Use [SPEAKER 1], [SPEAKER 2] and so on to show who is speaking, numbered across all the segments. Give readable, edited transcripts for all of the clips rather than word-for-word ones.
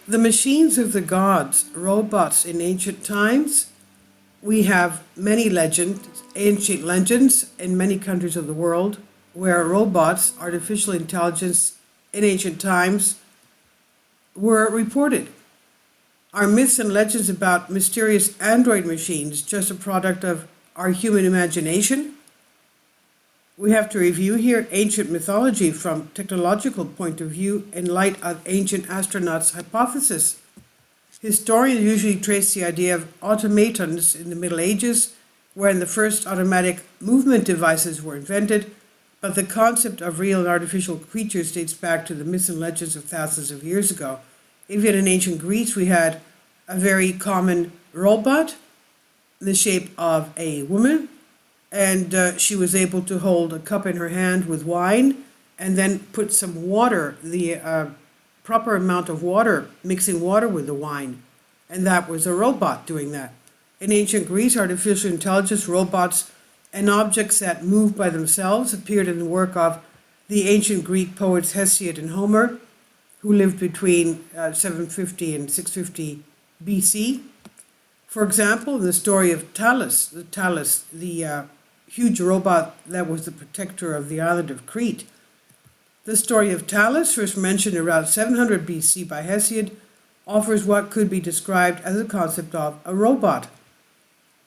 [SPEAKER 1] the machines of the gods, robots in ancient times, we have many legends, ancient legends in many countries of the world where robots, artificial intelligence in ancient times, were reported. Are myths and legends about mysterious android machines just a product of our human imagination? We have to review here ancient mythology from technological point of view in light of ancient astronauts' hypothesis. Historians usually trace the idea of automatons in the Middle Ages, when the first automatic movement devices were invented, but the concept of real and artificial creatures dates back to the myths and legends of thousands of years ago. Even in ancient Greece, we had a very common robot in the shape of a woman, and she was able to hold a cup in her hand with wine and then put some water, the proper amount of water, mixing water with the wine. And that was a robot doing that. In ancient Greece, artificial intelligence, robots, and objects that move by themselves appeared in the work of the ancient Greek poets Hesiod and Homer, who lived between 750 and 650 BC. For example, in the story of Talos, the huge robot that was the protector of the island of Crete. The story of Talos, first mentioned around 700 BC by Hesiod, offers what could be described as a concept of a robot.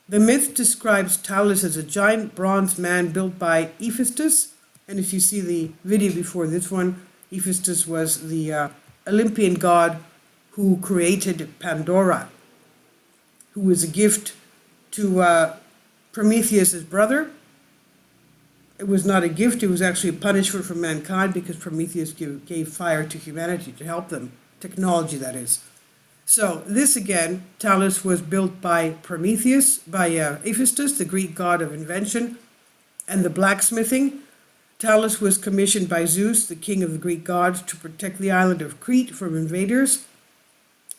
[SPEAKER 1] The myth describes Talos as a giant bronze man built by Hephaestus, and if you see the video before this one, Hephaestus was the Olympian god who created Pandora, who was a gift to Prometheus' brother. It was not a gift, it was actually a punishment for mankind because Prometheus gave fire to humanity to help them, technology that is. So this again, Talos was built by Prometheus, by Hephaestus, the Greek god of invention and the blacksmithing. Talos was commissioned by Zeus, the king of the Greek gods, to protect the island of Crete from invaders.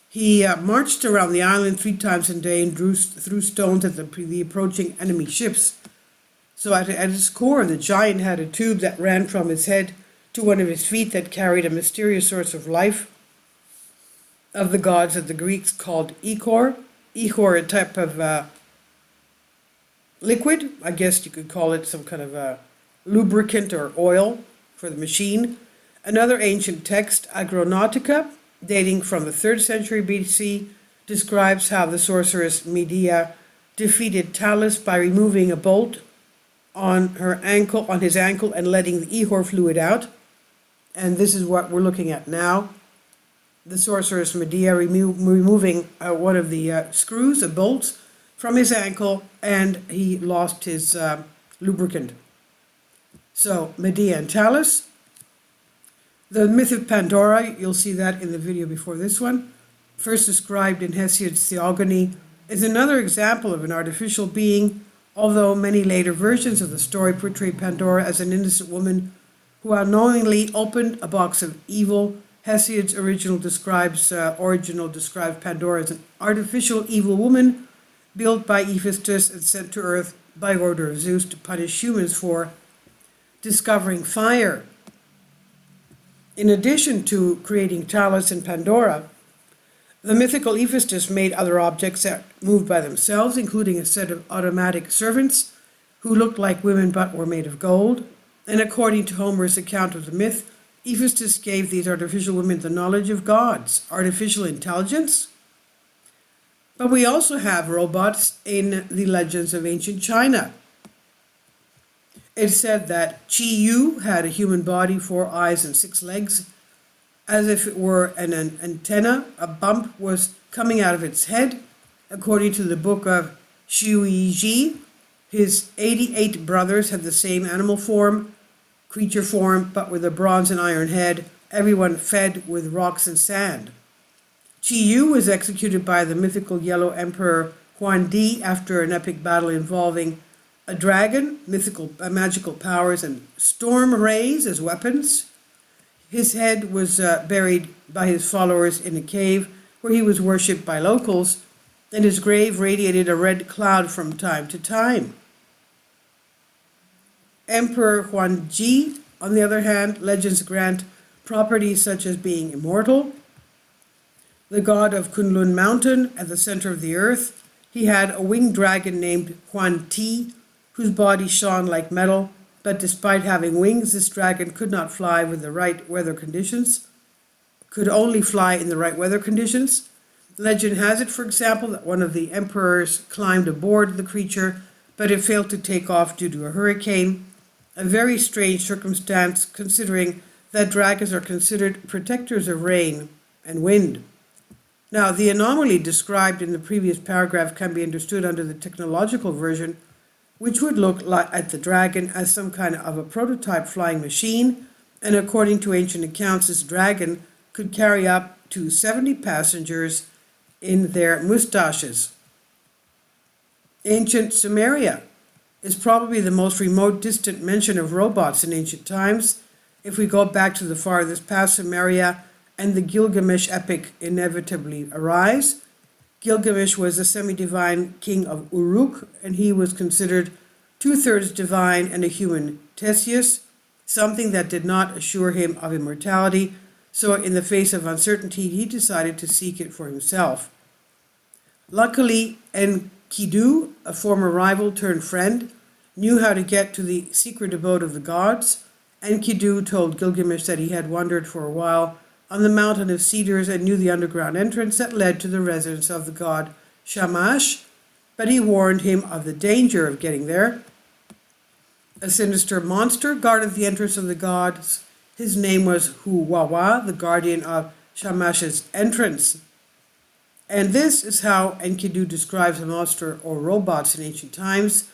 [SPEAKER 1] He marched around the island 3 times a day and threw stones at the approaching enemy ships. So at its core, the giant had a tube that ran from his head to one of his feet that carried a mysterious source of life of the gods that the Greeks called ichor. Ichor, a type of liquid, I guess you could call it some kind of a lubricant or oil for the machine. Another ancient text, Agronautica, dating from the 3rd century BC, describes how the sorceress Medea defeated Talos by removing a bolt on his ankle and letting the ichor fluid out. And this is what we're looking at now. The sorceress Medea removing one of the screws, the bolts, from his ankle, and he lost his lubricant. So Medea and Talos. The myth of Pandora, you'll see that in the video before this one, first described in Hesiod's Theogony, is another example of an artificial being, although many later versions of the story portray Pandora as an innocent woman who unknowingly opened a box of evil. Hesiod's original describes Pandora as an artificial evil woman built by Hephaestus and sent to Earth by order of Zeus to punish humans for discovering fire. In addition to creating Talos and Pandora, the mythical Hephaestus made other objects that moved by themselves, including a set of automatic servants who looked like women but were made of gold. And according to Homer's account of the myth, Hephaestus gave these artificial women the knowledge of gods, artificial intelligence. But we also have robots in the legends of ancient China. It said that Qi Yu had a human body, 4 eyes and 6 legs, as if it were an antenna. A bump was coming out of its head. According to the book of Shui Ji, his 88 brothers had the same animal form, creature form, but with a bronze and iron head, everyone fed with rocks and sand. Qi Yu was executed by the mythical Yellow Emperor Huan Di after an epic battle involving a dragon, magical powers, and storm rays as weapons. His head was buried by his followers in a cave where he was worshipped by locals, and his grave radiated a red cloud from time to time. Emperor Huanji, on the other hand, legends grant properties such as being immortal, the god of Kunlun Mountain at the center of the earth. He had a winged dragon named Huan Ti, whose body shone like metal, but despite having wings, this dragon could not fly with the right weather conditions, could only fly in the right weather conditions. Legend has it, for example, that one of the emperors climbed aboard the creature, but it failed to take off due to a hurricane. A very strange circumstance, considering that dragons are considered protectors of rain and wind. Now, the anomaly described in the previous paragraph can be understood under the technological version, which would look at the dragon as some kind of a prototype flying machine, and according to ancient accounts, this dragon could carry up to 70 passengers in their mustaches. Ancient Sumeria is probably the most remote, distant mention of robots in ancient times. If we go back to the farthest past, Sumeria and the Gilgamesh epic inevitably arise. Gilgamesh was a semi-divine king of Uruk, and he was considered two-thirds divine and a human Theseus, something that did not assure him of immortality, so in the face of uncertainty, he decided to seek it for himself. Luckily, Enkidu, a former rival turned friend, knew how to get to the secret abode of the gods. Enkidu told Gilgamesh that he had wandered for a while on the mountain of cedars and knew the underground entrance that led to the residence of the god Shamash, but he warned him of the danger of getting there. A sinister monster guarded the entrance of the gods. His name was Huwawa, the guardian of Shamash's entrance. And this is how Enkidu describes a monster or robots in ancient times.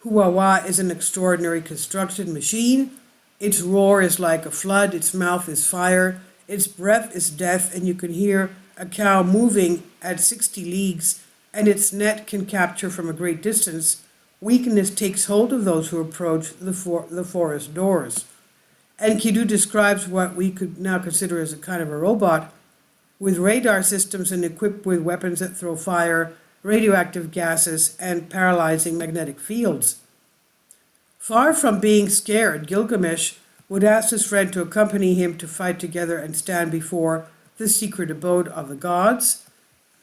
[SPEAKER 1] Huwawa is an extraordinary constructed machine. Its roar is like a flood, its mouth is fire, its breath is death, and you can hear a cow moving at 60 leagues, and its net can capture from a great distance. Weakness takes hold of those who approach the forest doors. Enkidu describes what we could now consider as a kind of a robot, with radar systems and equipped with weapons that throw fire, radioactive gases, and paralyzing magnetic fields. Far from being scared, Gilgamesh would ask his friend to accompany him to fight together and stand before the secret abode of the gods,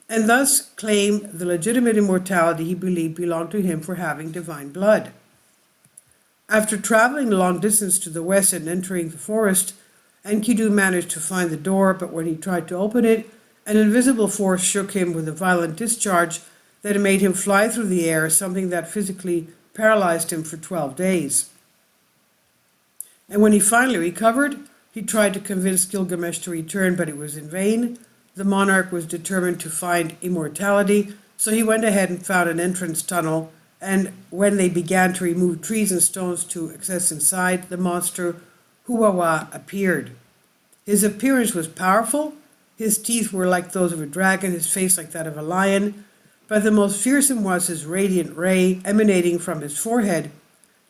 [SPEAKER 1] and thus claim the legitimate immortality he believed belonged to him for having divine blood. After traveling a long distance to the west and entering the forest, Enkidu managed to find the door, but when he tried to open it, an invisible force shook him with a violent discharge that made him fly through the air, something that physically paralyzed him for 12 days. And when he finally recovered, he tried to convince Gilgamesh to return, but it was in vain. The monarch was determined to find immortality, so he went ahead and found an entrance tunnel, and when they began to remove trees and stones to access inside, the monster Huwawa appeared. His appearance was powerful. His teeth were like those of a dragon, his face like that of a lion, but the most fearsome was his radiant ray emanating from his forehead,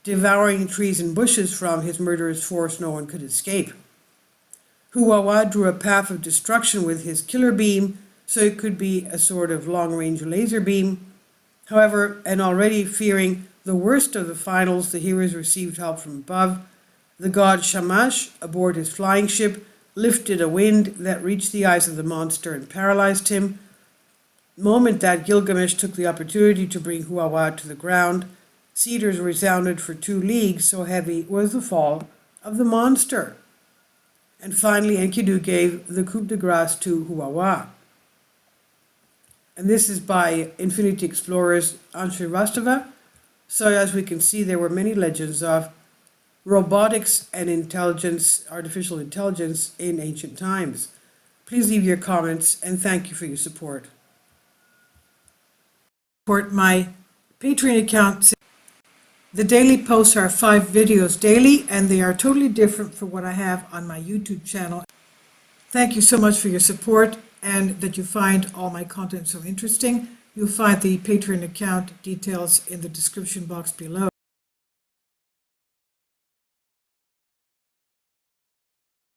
[SPEAKER 1] devouring trees and bushes. From his murderous force no one could escape. Huwawa drew a path of destruction with his killer beam, so it could be a sort of long-range laser beam. However, and already fearing the worst of the finals, the heroes received help from above. The god Shamash, aboard his flying ship, lifted a wind that reached the eyes of the monster and paralyzed him. The moment that Gilgamesh took the opportunity to bring Huwawa to the ground, cedars resounded for 2 leagues, so heavy was the fall of the monster. And finally, Enkidu gave the coup de grace to Huwawa. And this is by Infinity Explorers Anshe Rastava. So as we can see, there were many legends of robotics and intelligence, artificial intelligence in ancient times. Please leave your comments, and thank you for your support. Support my Patreon account. The daily posts are 5 videos daily, and they are totally different from what I have on my YouTube channel. Thank you so much for your support and that you find all my content so interesting. You'll find the Patreon account details in the description box below.